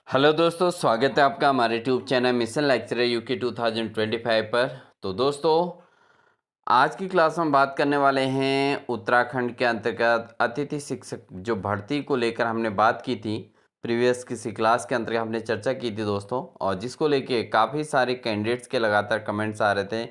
Hello दोस्तों, स्वागत है आपका हमारे tube channel mission lecturer UK 2025 पर। तो दोस्तों, आज की क्लास में बात करने वाले हैं उत्तराखंड के अंतर्गत अतिथि शिक्षक जो भर्ती को लेकर हमने बात की थी। प्रीवियस किसी क्लास के अंतर्गत हमने चर्चा की थी दोस्तों, और जिसको लेके काफ़ी सारे कैंडिडेट्स के लगातार कमेंट्स आ रहे थे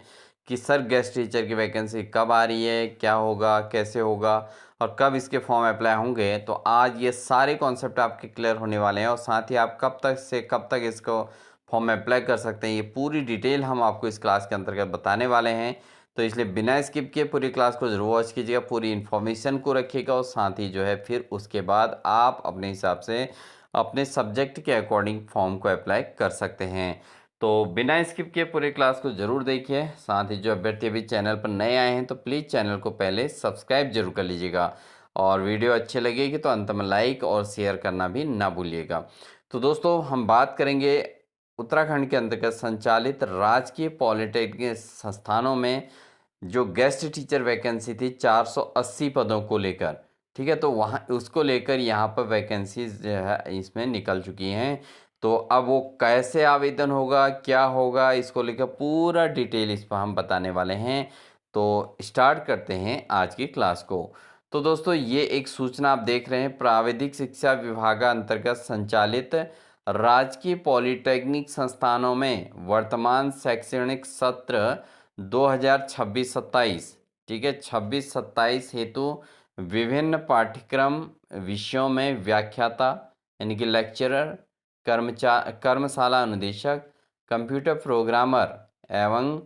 कि सर गेस्ट टीचर की वैकेंसी कब आ रही है, क्या होगा, कैसे होगा और कब इसके फॉर्म अप्लाई होंगे। तो आज ये सारे कॉन्सेप्ट आपके क्लियर होने वाले हैं, और साथ ही आप कब तक से कब तक इसको फॉर्म अप्लाई कर सकते हैं, ये पूरी डिटेल हम आपको इस क्लास के अंतर्गत बताने वाले हैं। तो इसलिए बिना स्किप किए पूरी क्लास को ज़रूर वॉच कीजिएगा, पूरी इन्फॉर्मेशन को रखिएगा, और साथ ही जो है फिर उसके बाद आप अपने हिसाब से अपने सब्जेक्ट के अकॉर्डिंग फॉर्म को अप्लाई कर सकते हैं। तो बिना स्किप किए पूरी क्लास को ज़रूर देखिए। साथ ही जो अभ्यर्थी अभी चैनल पर नए आए हैं तो प्लीज़ चैनल को पहले सब्सक्राइब जरूर कर लीजिएगा, और वीडियो अच्छी लगेगी तो अंत में लाइक और शेयर करना भी ना भूलिएगा। तो दोस्तों, हम बात करेंगे उत्तराखंड के अंतर्गत संचालित राजकीय पॉलिटेक्निक संस्थानों में जो गेस्ट टीचर वैकेंसी थी 480 पदों को लेकर। ठीक है, तो वहाँ उसको लेकर यहाँ पर वैकेंसीज जो है इसमें निकल चुकी हैं। तो अब वो कैसे आवेदन होगा, क्या होगा, इसको लेकर पूरा डिटेल इस पर हम बताने वाले हैं। तो स्टार्ट करते हैं आज की क्लास को। तो दोस्तों, ये एक सूचना आप देख रहे हैं, प्राविधिक शिक्षा विभाग अंतर्गत संचालित राजकीय पॉलिटेक्निक संस्थानों में वर्तमान शैक्षणिक सत्र 2026-27, ठीक है, 26-27 हेतु विभिन्न पाठ्यक्रम विषयों में व्याख्याता यानी कि लेक्चरर, कर्मशाला अनुदेशक, कंप्यूटर प्रोग्रामर एवं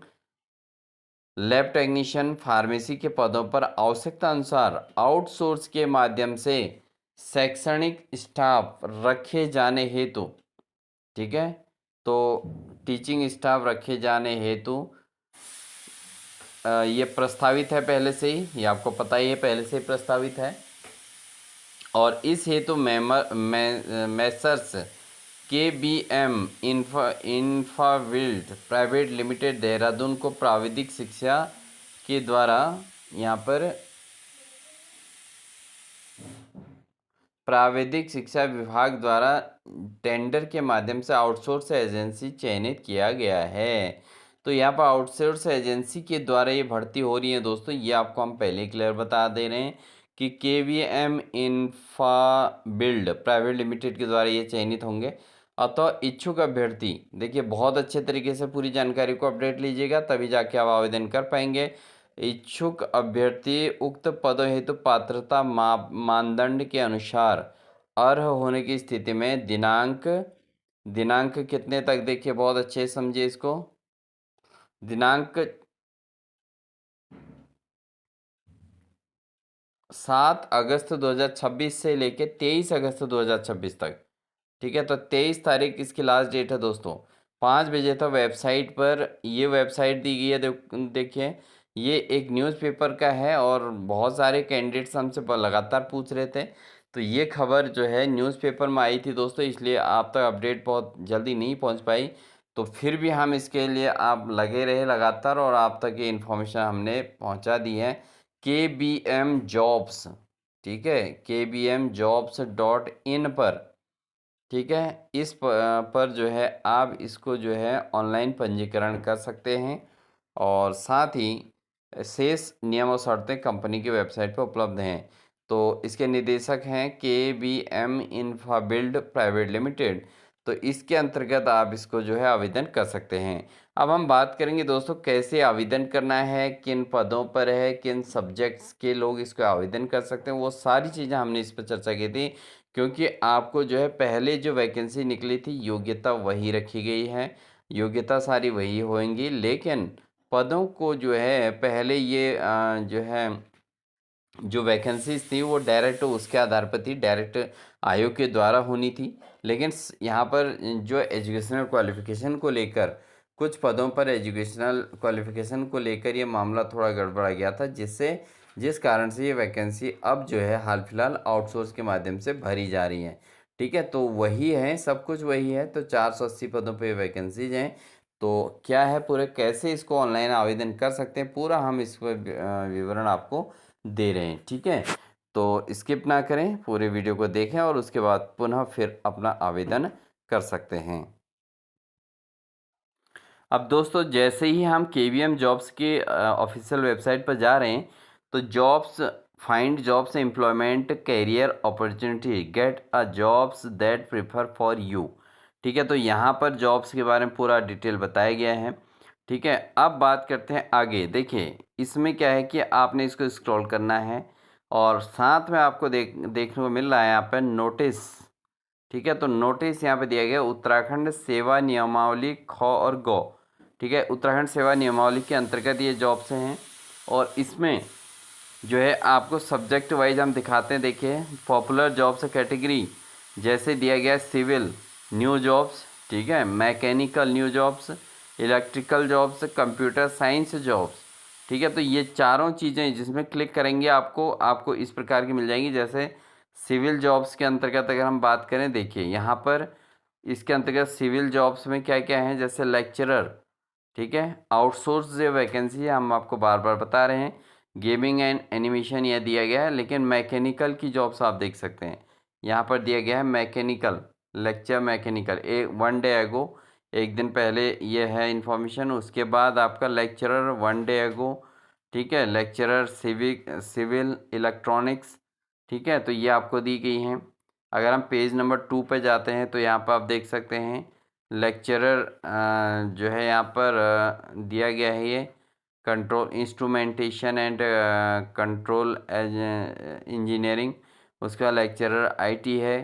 लैब टेक्नीशियन फार्मेसी के पदों पर आवश्यकता अनुसार आउटसोर्स के माध्यम से शैक्षणिक स्टाफ रखे जाने हेतु, ठीक है, तो टीचिंग स्टाफ रखे जाने हेतु ये प्रस्तावित है पहले से ही, ये आपको पता ही है, पहले से ही प्रस्तावित है। और इस हेतु Messrs KBM Infrabuild private limited Dehradun को प्राविधिक शिक्षा के द्वारा यहाँ पर प्राविधिक शिक्षा विभाग द्वारा टेंडर के माध्यम से आउटसोर्स एजेंसी चयनित किया गया है। तो यहाँ पर आउटसोर्स एजेंसी के द्वारा ये भर्ती हो रही है दोस्तों, ये आपको हम पहले क्लियर बता दे रहे हैं कि KVM infra build private limited के द्वारा ये चयनित होंगे। अतः इच्छुक अभ्यर्थी, देखिए बहुत अच्छे तरीके से पूरी जानकारी को अपडेट लीजिएगा, तभी जाके आप आवेदन कर पाएंगे। इच्छुक अभ्यर्थी उक्त पदों हेतु पात्रता मानदंड के अनुसार अर्ह होने की स्थिति में दिनांक दिनांक कितने तक, देखिए बहुत अच्छे से समझिए इसको, दिनांक 7 अगस्त 2026 से लेके 23 अगस्त 2026 तक। ठीक है, तो 23 तारीख इसकी लास्ट डेट है दोस्तों, 5 बजे तक वेबसाइट पर ये वेबसाइट दी गई है। देखिए, ये एक न्यूज़पेपर का है, और बहुत सारे कैंडिडेट्स हमसे लगातार पूछ रहे थे, तो ये खबर जो है न्यूज़पेपर में आई थी दोस्तों, इसलिए आप तक अपडेट बहुत जल्दी नहीं पहुंच पाई। तो फिर भी हम इसके लिए आप लगे रहे लगातार, और आप तक ये इन्फॉर्मेशन हमने पहुंचा दी है। KBM जॉब्स, ठीक है, KBMjobs.in पर, ठीक है, इस पर जो है आप इसको जो है ऑनलाइन पंजीकरण कर सकते हैं, और साथ ही शेष नियम और शर्तें कंपनी की वेबसाइट पर उपलब्ध हैं। तो इसके निदेशक हैं KBM इंफ्राबिल्ड प्राइवेट लिमिटेड। तो इसके अंतर्गत आप इसको जो है आवेदन कर सकते हैं। अब हम बात करेंगे दोस्तों कैसे आवेदन करना है, किन पदों पर है, किन सब्जेक्ट्स के लोग इसको आवेदन कर सकते हैं, वो सारी चीज़ें हमने इस पर चर्चा की थी। क्योंकि आपको जो है पहले जो वैकेंसी निकली थी योग्यता वही रखी गई है, योग्यता सारी वही होंगी, लेकिन पदों को जो है पहले ये जो है जो वैकेंसीज थी वो डायरेक्ट उसके आधार पर थी, डायरेक्ट आयोग के द्वारा होनी थी। लेकिन यहाँ पर जो एजुकेशनल क्वालिफिकेशन को लेकर, कुछ पदों पर एजुकेशनल क्वालिफिकेशन को लेकर ये मामला थोड़ा गड़बड़ा गया था, जिस कारण से ये वैकेंसी अब जो है हाल फिलहाल आउटसोर्स के माध्यम से भरी जा रही है। ठीक है, तो वही है, सब कुछ वही है। तो 480 पदों पे वैकेंसीज हैं। तो क्या है पूरे, कैसे इसको ऑनलाइन आवेदन कर सकते हैं, पूरा हम इस पर विवरण आपको दे रहे हैं। ठीक है, तो स्किप ना करें, पूरे वीडियो को देखें और उसके बाद पुनः फिर अपना आवेदन कर सकते हैं। अब दोस्तों जैसे ही हम KVM जॉब्स के ऑफिशियल वेबसाइट पर जा रहे हैं तो jobs find jobs employment career opportunity get a jobs that prefer for you. ठीक है, तो यहाँ पर जॉब्स के बारे में पूरा डिटेल बताया गया है। ठीक है, अब बात करते हैं आगे। देखिए इसमें क्या है कि आपने इसको स्क्रॉल करना है और साथ में आपको देखने को मिल रहा है यहाँ पर नोटिस। ठीक है, तो नोटिस यहाँ पे दिया गया उत्तराखंड सेवा नियमावली ख और गौ। ठीक है, उत्तराखंड सेवा नियमावली के अंतर्गत ये जॉब्स हैं और इसमें जो है आपको सब्जेक्ट वाइज हम दिखाते हैं। देखिए पॉपुलर जॉब्स कैटेगरी जैसे दिया गया सिविल न्यू जॉब्स, ठीक है, mechanical new jobs, electrical jobs, computer science jobs. ठीक है, तो ये चारों चीज़ें जिसमें क्लिक करेंगे आपको इस प्रकार की मिल जाएंगी। जैसे सिविल जॉब्स के अंतर्गत अगर हम बात करें, देखिए यहाँ पर इसके अंतर्गत सिविल जॉब्स में क्या क्या है, जैसे लेक्चरर। ठीक है, आउटसोर्स जो वैकेंसी है हम आपको बार बार बता रहे हैं। गेमिंग एंड एनिमेशन यह दिया गया है, लेकिन मैकेनिकल की जॉब्स आप देख सकते हैं यहाँ पर दिया गया है मैकेनिकल लेक्चर मैकेनिकल एक 1 डे एगो, एक दिन पहले ये है इन्फॉर्मेशन। उसके बाद आपका लेक्चरर 1 डे एगो। ठीक है, लेक्चरर सिविल इलेक्ट्रॉनिक्स। ठीक है, तो ये आपको दी गई हैं। अगर हम पेज नंबर 2 पे जाते हैं तो यहाँ पर आप देख सकते हैं लेक्चरर जो है यहाँ पर दिया गया है ये control instrumentation and control engineering. उसका लेक्चरर आईटी है।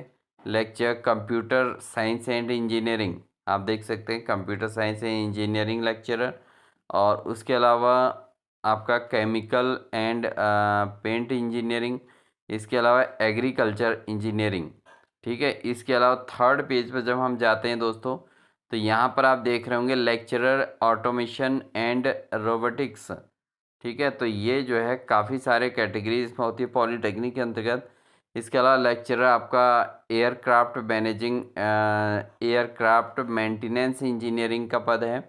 Lecture computer science and engineering आप देख सकते हैं, computer science and engineering lecturer. और उसके अलावा आपका केमिकल एंड पेंट इंजीनियरिंग, इसके अलावा एग्रीकल्चर इंजीनियरिंग। ठीक है, इसके अलावा थर्ड पेज पर जब हम जाते हैं दोस्तों तो यहाँ पर आप देख रहे होंगे लेक्चरर ऑटोमेशन एंड रोबोटिक्स। ठीक है, तो ये जो है काफ़ी सारे कैटेगरीज में होती है पॉलीटेक्निक के अंतर्गत। इसके अलावा लेक्चरर आपका aircraft managing aircraft maintenance engineering का पद है।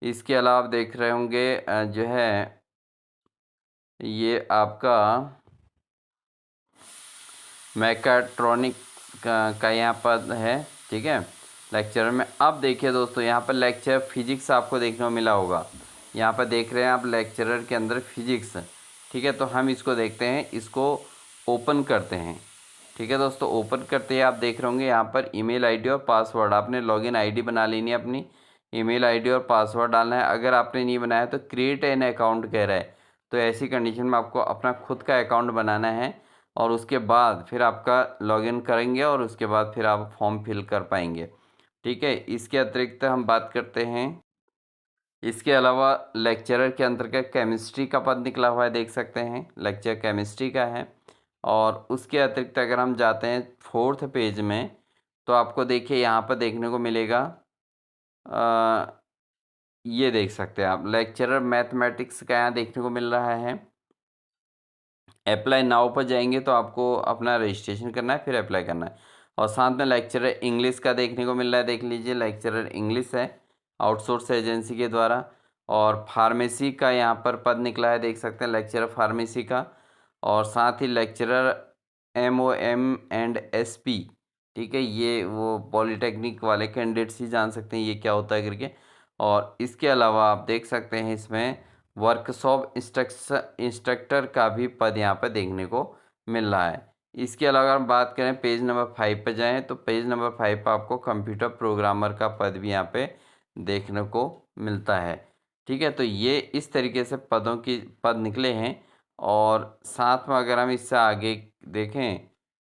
इसके अलावा आप देख रहे होंगे जो है ये आपका मैकाट्रॉनिक का यहाँ पर है। ठीक है, लेक्चर में अब देखिए दोस्तों यहाँ पर लेक्चर फिजिक्स आपको देखने को मिला होगा। यहाँ पर देख रहे हैं आप लेक्चरर के अंदर फिजिक्स। ठीक है, तो हम इसको देखते हैं, इसको ओपन करते हैं। ठीक है दोस्तों, ओपन करते ही आप देख रहे होंगे यहाँ पर ईमेल आईडी और पासवर्ड आपने लॉगिन आईडी बना लेनी है, अपनी ईमेल आईडी और पासवर्ड डालना है। अगर आपने नहीं बनाया तो क्रिएट एन अकाउंट कह रहा है, तो ऐसी कंडीशन में आपको अपना खुद का अकाउंट बनाना है और उसके बाद फिर आपका लॉगिन करेंगे और उसके बाद फिर आप फॉर्म फिल कर पाएंगे। ठीक है, इसके अतिरिक्त हम बात करते हैं, इसके अलावा लेक्चरर के अंतर्गत केमिस्ट्री का पद निकला हुआ है, देख सकते हैं लेक्चर केमिस्ट्री का है। और उसके अतिरिक्त अगर हम जाते हैं फोर्थ पेज में तो आपको देखिए यहाँ पर देखने को मिलेगा ये देख सकते हैं आप लेक्चरर मैथमेटिक्स का यहाँ देखने को मिल रहा है। अप्लाई नाउ पर जाएंगे तो आपको अपना रजिस्ट्रेशन करना है, फिर अप्लाई करना है। और साथ में लेक्चरर इंग्लिश का देखने को मिल रहा है, देख लीजिए लेक्चरर इंग्लिश है आउटसोर्स एजेंसी के द्वारा। और फार्मेसी का यहाँ पर पद निकला है, देख सकते हैं लेक्चरर फार्मेसी का। और साथ ही लेक्चरर MOM एंड SP। ठीक है, ये वो पॉलीटेक्निक वाले कैंडिडेट्स ही जान सकते हैं ये क्या होता है करके। और इसके अलावा आप देख सकते हैं इसमें वर्कशॉप इंस्ट्रक्टर का भी पद यहाँ पर देखने को मिल रहा है। इसके अलावा अगर हम बात करें पेज नंबर 5 पर जाएं तो पेज नंबर 5 पर आपको कंप्यूटर प्रोग्रामर का पद भी यहाँ पे देखने को मिलता है। ठीक है, तो ये इस तरीके से पद निकले हैं। और साथ में अगर हम इससे आगे देखें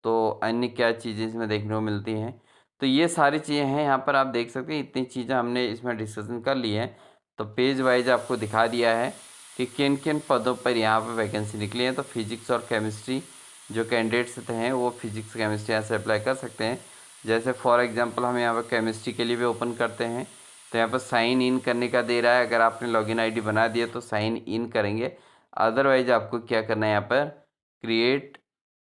तो अन्य क्या चीज़ें इसमें देखने को मिलती हैं, तो ये सारी चीज़ें हैं यहाँ पर आप देख सकते हैं। इतनी चीज़ें हमने इसमें डिस्कशन कर ली है, तो पेज वाइज आपको दिखा दिया है कि किन किन पदों पर यहाँ पर वैकेंसी निकली है। तो फिजिक्स और केमिस्ट्री जो कैंडिडेट्स हैं वो फिजिक्स केमिस्ट्री यहाँ से अप्लाई कर सकते हैं। जैसे फॉर एग्जांपल हम यहाँ पर केमिस्ट्री के लिए भी ओपन करते हैं तो यहाँ पर साइन इन करने का दे रहा है। अगर आपने लॉगिन आईडी बना दिया तो साइन इन करेंगे, अदरवाइज आपको क्या करना है यहाँ पर क्रिएट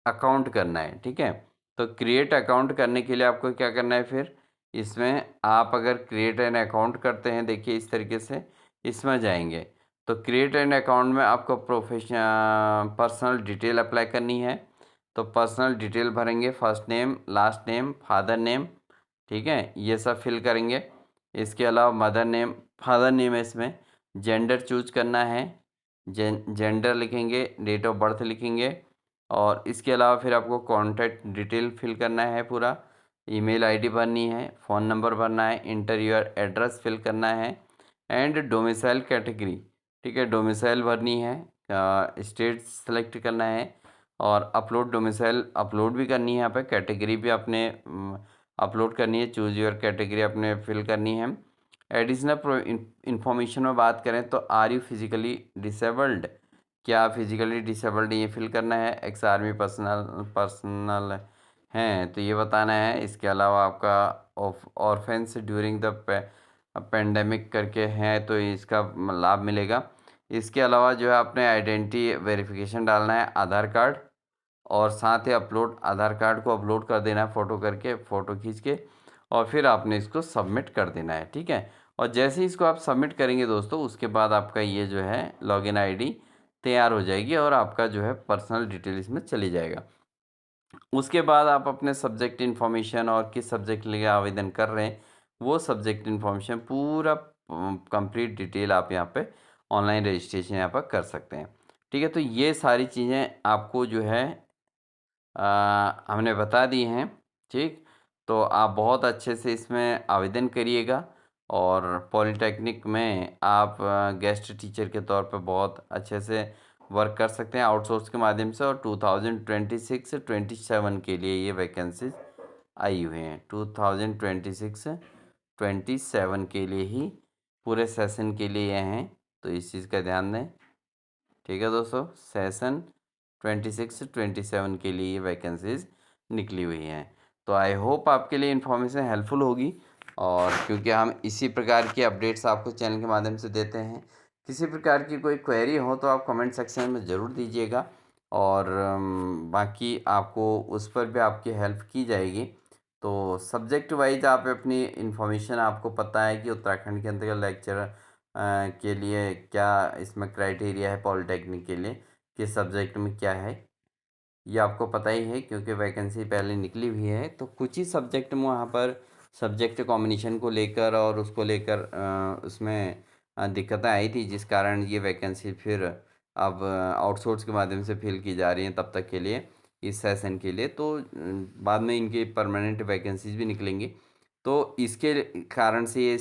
अकाउंट करना है। ठीक है, तो क्रिएट अकाउंट करने के लिए आपको क्या करना है, फिर इसमें आप अगर क्रिएट एन अकाउंट करते हैं, देखिए इस तरीके से इसमें जाएंगे तो क्रिएट एन अकाउंट में आपको पर्सनल डिटेल अप्लाई करनी है। तो पर्सनल डिटेल भरेंगे, first name, last name, father name. ठीक है, ये सब फिल करेंगे। इसके अलावा मदर नेम, फादर नेम है इसमें, जेंडर चूज करना है, जेंडर लिखेंगे, डेट ऑफ बर्थ लिखेंगे, और इसके अलावा फिर आपको कॉन्टैक्ट डिटेल फिल करना है पूरा, ईमेल आईडी भरनी है, फ़ोन नंबर भरना है, इंटर योर एड्रेस फिल करना है, एंड डोमिसाइल कैटेगरी, ठीक है, डोमिसाइल भरनी है, स्टेट सेलेक्ट करना है, और अपलोड डोमिसाइल अपलोड भी करनी है, यहाँ पे कैटेगरी भी आपने अपलोड करनी है, चूज़ योर कैटेगरी आपने फिल करनी है। एडिशनल इंफॉर्मेशन में बात करें तो आर यू फिजिकली डिसेबल्ड, क्या फिजिकली डिसेबल्ड ये फिल करना है, एक्स आर्मी पर्सनल हैं तो ये बताना है। इसके अलावा आपका ऑर्फेंस ड्यूरिंग द पेंडेमिक करके हैं तो इसका लाभ मिलेगा। इसके अलावा जो है आपने आइडेंटिटी वेरिफिकेशन डालना है, आधार कार्ड, और साथ ही आधार कार्ड को अपलोड कर देना है फ़ोटो करके, फ़ोटो खींच के, और फिर आपने इसको सबमिट कर देना है, ठीक है। और जैसे ही इसको आप सबमिट करेंगे दोस्तों, उसके बाद आपका ये जो है लॉगिन आईडी तैयार हो जाएगी और आपका जो है पर्सनल डिटेल इसमें चली जाएगा। उसके बाद आप अपने सब्जेक्ट इन्फॉर्मेशन और किस सब्जेक्ट के लिए आवेदन कर रहे हैं, वो सब्जेक्ट इन्फॉर्मेशन पूरा कंप्लीट डिटेल आप यहाँ पे ऑनलाइन रजिस्ट्रेशन यहाँ पर कर सकते हैं, ठीक है। तो ये सारी चीज़ें आपको जो है हमने बता दी हैं, ठीक। तो आप बहुत अच्छे से इसमें आवेदन करिएगा, और पॉलिटेक्निक में आप गेस्ट टीचर के तौर पे बहुत अच्छे से वर्क कर सकते हैं आउटसोर्स के माध्यम से। और 2026-27 के लिए ये वैकेंसीज आई हुई हैं, 2026-27 के लिए ही पूरे सेशन के लिए ये हैं, तो इस चीज़ का ध्यान दें, ठीक है दोस्तों। सेशन 26-27 के लिए ये वैकेंसीज निकली हुई हैं। तो आई होप आपके लिए इन्फॉर्मेशन हेल्पफुल होगी, और क्योंकि हम इसी प्रकार की अपडेट्स आपको चैनल के माध्यम से देते हैं। किसी प्रकार की कोई क्वेरी हो तो आप कमेंट सेक्शन में ज़रूर दीजिएगा, और बाकी आपको उस पर भी आपकी हेल्प की जाएगी। तो सब्जेक्ट वाइज आप अपनी इन्फॉर्मेशन, आपको पता है कि उत्तराखंड के अंतर्गत लेक्चरर के लिए क्या इसमें क्राइटेरिया है, पॉलिटेक्निक के लिए किस सब्जेक्ट में क्या है, ये आपको पता ही है क्योंकि वैकेंसी पहले निकली हुई है। तो कुछ ही सब्जेक्ट में वहाँ पर सब्जेक्ट कॉम्बिनेशन को लेकर और उसको लेकर उसमें दिक्कतें आई थी, जिस कारण ये वैकेंसी फिर अब आउटसोर्स के माध्यम से फिल की जा रही हैं तब तक के लिए, इस सेशन के लिए। तो बाद में इनकी परमानेंट वैकेंसीज भी निकलेंगी, तो इसके कारण से ये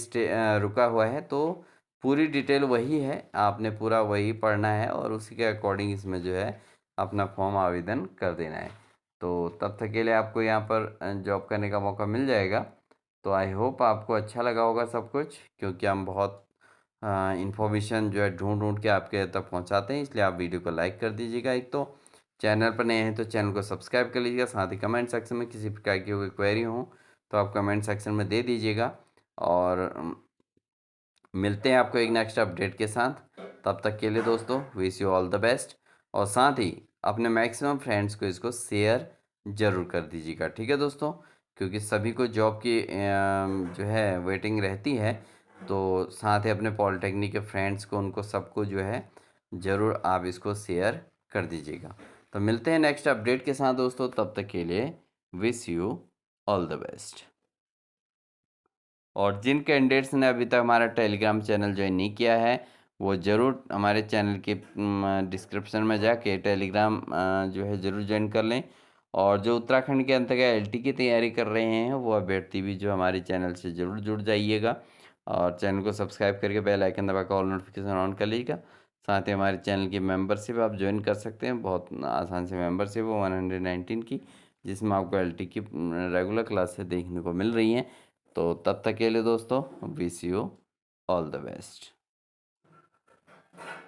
रुका हुआ है। तो पूरी डिटेल वही है, आपने पूरा वही पढ़ना है और उसी के अकॉर्डिंग इसमें जो है अपना फॉर्म आवेदन कर देना है। तो तब तक के लिए आपको यहाँ पर जॉब करने का मौका मिल जाएगा। तो आई होप आपको अच्छा लगा होगा सब कुछ, क्योंकि हम बहुत इन्फॉर्मेशन जो है ढूंढ ढूंढ के आपके तक पहुँचाते हैं, इसलिए आप वीडियो को लाइक कर दीजिएगा। एक तो चैनल पर नए हैं तो चैनल को सब्सक्राइब कर लीजिएगा, साथ ही कमेंट सेक्शन में किसी प्रकार की कोई क्वेरी हो तो आप कमेंट सेक्शन में दे दीजिएगा। और मिलते हैं आपको एक नेक्स्ट अपडेट के साथ, तब तक के लिए दोस्तों wish you all the best. और साथ ही अपने मैक्सिमम फ्रेंड्स को इसको शेयर ज़रूर कर दीजिएगा, ठीक है दोस्तों, क्योंकि सभी को जॉब की जो है वेटिंग रहती है। तो साथ ही अपने पॉलिटेक्निक के फ्रेंड्स को, उनको सबको जो है ज़रूर आप इसको शेयर कर दीजिएगा। तो मिलते हैं नेक्स्ट अपडेट के साथ दोस्तों, तब तक के लिए wish you all the best. और जिन कैंडिडेट्स ने अभी तक हमारा टेलीग्राम चैनल ज्वाइन नहीं किया है, वो ज़रूर हमारे चैनल के डिस्क्रिप्शन में जाके टेलीग्राम जो है ज़रूर ज्वाइन कर लें। और जो उत्तराखंड के अंतर्गत एलटी की तैयारी कर रहे हैं, वो अभ्यर्थी भी जो हमारे चैनल से ज़रूर जुड़ जाइएगा, और चैनल को सब्सक्राइब करके बेल आइकन दबाकर ऑल नोटिफिकेशन ऑन कर लीजिएगा। साथ ही हमारे चैनल की मेंबरशिप आप ज्वाइन कर सकते हैं, बहुत आसान से मेंबरशिप है 119 की, जिसमें आपको एलटी की रेगुलर क्लासेस देखने को मिल रही हैं। तो तब तक के लिए दोस्तों wish you all the best.